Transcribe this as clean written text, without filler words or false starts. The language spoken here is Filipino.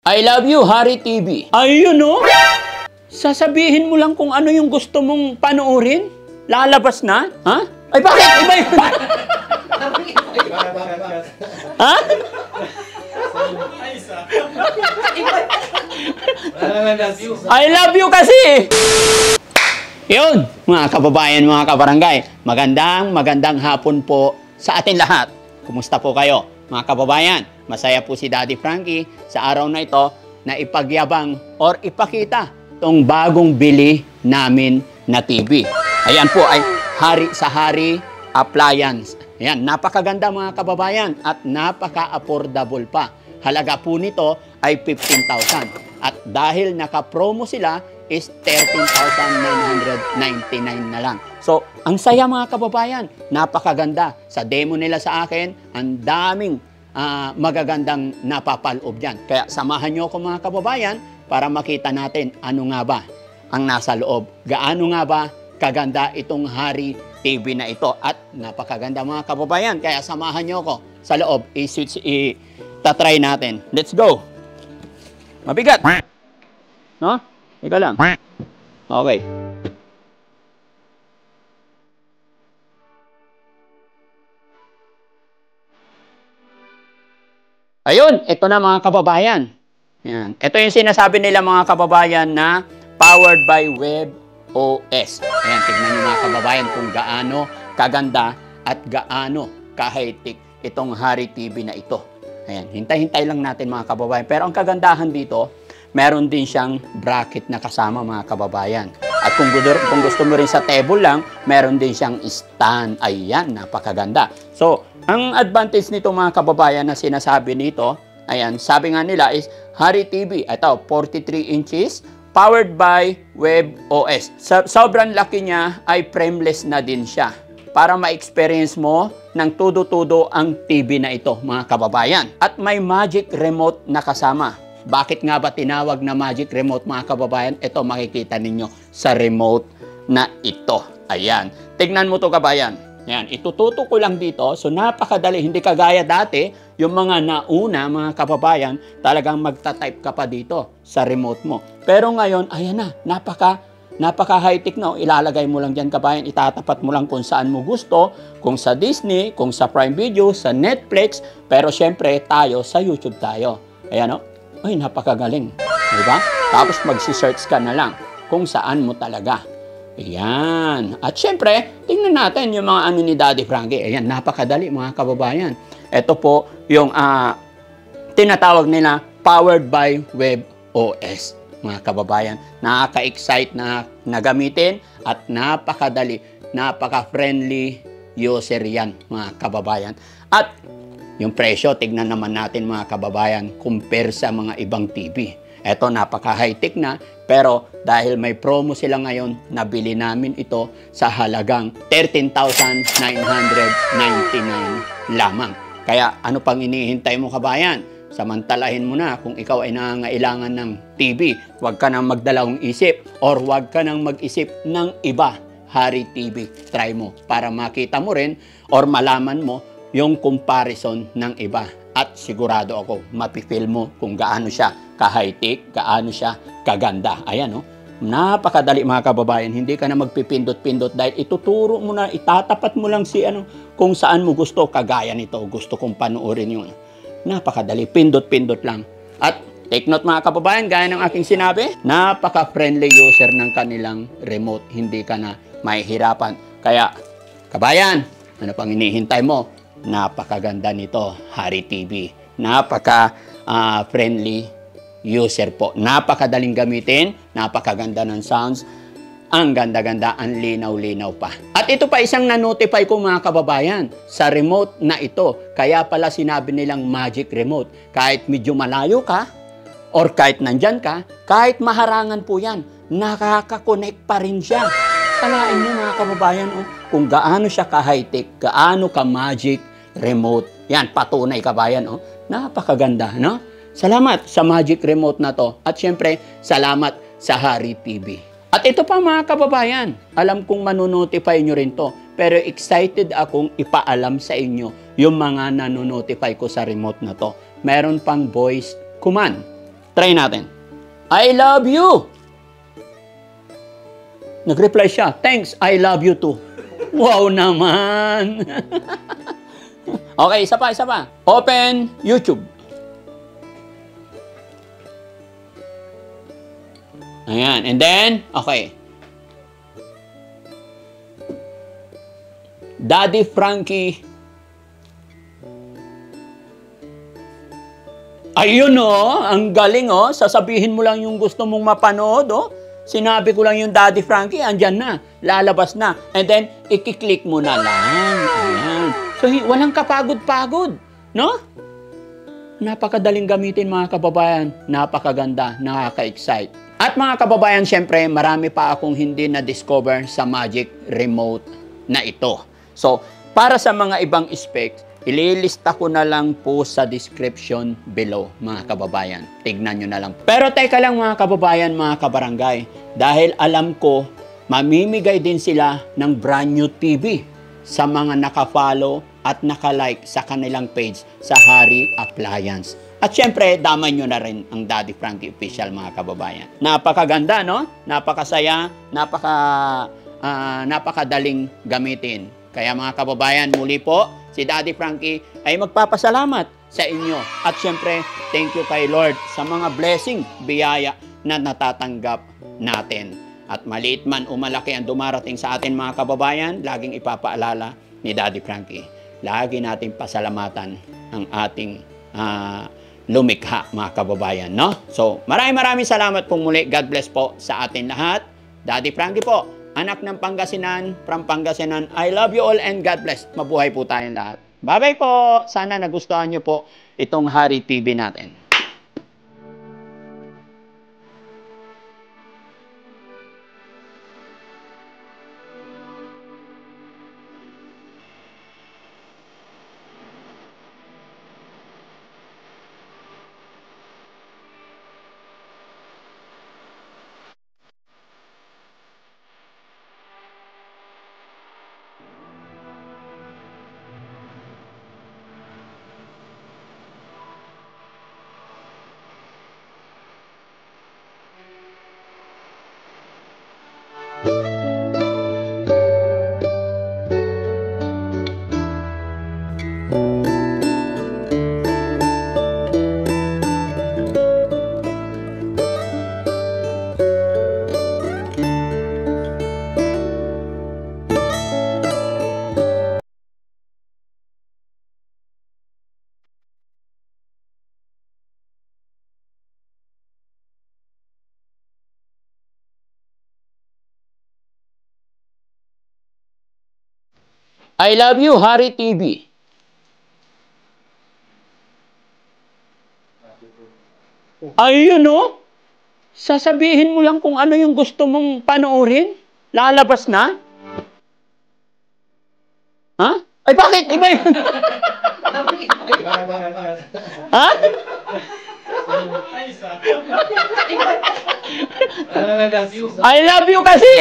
I love you, Hari TV. Ayun no? Sasabihin mo lang kung ano yung gusto mong panoorin? Lalabas na? Ha? Ay bakit? Iba yun. Ha? I love you kasi. Yun, mga kababayan, mga kabarangay. Magandang hapon po sa atin lahat. Kumusta po kayo, mga kababayan? Masaya po si Daddy Frankie sa araw na ito na ipagyabang or ipakita itong bagong bili namin na TV. Ayan po ay Hari sa Hari Appliance. Ayan, napakaganda mga kababayan at napaka-affordable pa. Halaga po nito ay 15,000. At dahil naka-promo sila is 13,999 na lang. So, ang saya mga kababayan, napakaganda. Sa demo nila sa akin, ang daming magagandang napapaloob dyan. Kaya samahan nyo ako mga kababayan para makita natin ano nga ba ang nasa loob. Gaano nga ba kaganda itong Hari TV na ito. At napakaganda mga kababayan. Kaya samahan nyo ako sa loob. Tatry natin. Let's go! Mabigat! No? Ika lang. Okay. Ayun, ito na mga kababayan. Yan. Ito yung sinasabi nila mga kababayan na powered by WebOS. Ayan, tignan nyo mga kababayan kung gaano kaganda at gaano ka-high-tech itong Hari TV na ito. Ayan, hintay-hintay lang natin mga kababayan. Pero ang kagandahan dito, meron din siyang bracket na kasama mga kababayan. At kung gusto mo rin sa table lang, meron din siyang stand. Ayan, napakaganda. So, ang advantage nito mga kababayan na sinasabi nito, ayan, sabi nga nila is Hari TV. Ito, 43 inches, powered by WebOS. Sobrang laki niya ay frameless na din siya. Para ma-experience mo ng tudo-tudo ang TV na ito mga kababayan. At may magic remote na kasama. Bakit nga ba tinawag na magic remote mga kababayan? Ito makikita ninyo sa remote na ito. Ayan. Tignan mo to kabayan. Ayan. Itututo ko lang dito. So napakadali. Hindi kagaya dati. Yung mga nauna mga kababayan talagang magta-type ka pa dito sa remote mo. Pero ngayon, ayan na. Napaka high-tech na. Ilalagay mo lang dyan kabayan. Itatapat mo lang kung saan mo gusto. Kung sa Disney, kung sa Prime Video, sa Netflix. Pero syempre tayo sa YouTube tayo. Ayan o. Ay, napakagaling. Diba? Tapos magsi-search ka na lang kung saan mo talaga. Ayan. At syempre, tingnan natin yung mga ano ni Daddy Frankie. Ayan, napakadali mga kababayan. Ito po yung tinatawag nila powered by WebOS. Mga kababayan, nakaka-excite na gamitin at napakadali, napaka-friendly user yan mga kababayan. At yung presyo, tignan naman natin mga kababayan, compare sa mga ibang TV. Ito, napaka-high-tech na, pero dahil may promo sila ngayon, nabili namin ito sa halagang 13,999 lamang. Kaya ano pang inihintay mo kabayan? Samantalahin mo na kung ikaw ay nangangailangan ng TV. Huwag ka nang magdalawang isip or huwag ka nang mag-isip ng iba. Hari TV, try mo para makita mo rin or malaman mo yung comparison ng iba. At sigurado ako, mapifeel mo kung gaano siya ka-high-tech, gaano siya kaganda. Ayan, no? Napakadali mga kababayan. Hindi ka na magpipindot-pindot dahil ituturo mo na, itatapat mo lang si kung saan mo gusto. Kagaya nito, gusto kong panoorin yun. Napakadali, pindot-pindot lang. At take note mga kababayan, gaya ng aking sinabi, napaka-friendly user ng kanilang remote. Hindi ka na mahihirapan. Kaya, kabayan, ano pang hinihintay mo? Napakaganda nito, Hari TV. Napaka-friendly user po. Napakadaling gamitin, napakaganda ng sounds. Ang ganda-ganda, ang linaw-linaw pa. At ito pa isang na-notify ko mga kababayan sa remote na ito. Kaya pala sinabi nilang magic remote. Kahit medyo malayo ka, or kahit nandyan ka, kahit maharangan po yan, nakaka-connect pa rin siya. Kalain mo mga kababayan, kung gaano siya ka-high-tech, gaano ka-magic remote. Yan, patunay kabayan. Napakaganda, no? Salamat sa magic remote na to. At syempre, salamat sa Hari TV. At ito pa mga kababayan, alam kong manonotify nyo rin to. Pero excited akong ipaalam sa inyo yung mga nanonotify ko sa remote na to. Meron pang voice command. Try natin. I love you. Nag-reply siya, thanks, I love you too. Wow naman. Okay, isa pa. Open YouTube. Ayan, and then, okay. Daddy Frankie. Ayun ang galing sasabihin mo lang yung gusto mong mapanood Sinabi ko lang yung Daddy Frankie, andyan na, lalabas na. And then, i-click mo na lang. Ayan. So, walang kapagod-pagod, no? Napakadaling gamitin mga kababayan, napakaganda, nakaka-excite. At mga kababayan, syempre, marami pa akong hindi na-discover sa Magic Remote na ito. So, para sa mga ibang specs, ililista ko na lang po sa description below, mga kababayan. Tignan nyo na lang. Pero teka lang mga kababayan, mga kabarangay. Dahil alam ko, mamimigay din sila ng brand new TV sa mga nakafollow at nakalike sa kanilang page sa Hari Appliance. At syempre, damay nyo na rin ang Daddy Frankie Official, mga kababayan. Napakaganda, no? Napakasaya, napakadaling gamitin. Kaya mga kababayan, muli po, si Daddy Frankie ay magpapasalamat sa inyo. At syempre, thank you kay Lord sa mga blessing, biyaya na natatanggap natin. At maliit man o malaki ang dumarating sa atin mga kababayan, laging ipapaalala ni Daddy Frankie. Lagi natin pasalamatan ang ating lumikha mga kababayan. No? So, maraming salamat pong muli. God bless po sa atin lahat. Daddy Frankie po. Anak ng Pangasinan, from Pangasinan, I love you all and God bless. Mabuhay po tayong lahat. Bye-bye po. Sana nagustuhan nyo po itong Hari TV natin. I love you, Hari TV. Ayun sasabihin mo lang kung ano yung gusto mong panoorin. Lalabas na. Ha? Ay, bakit? Iba yun. Ha? I love you kasi.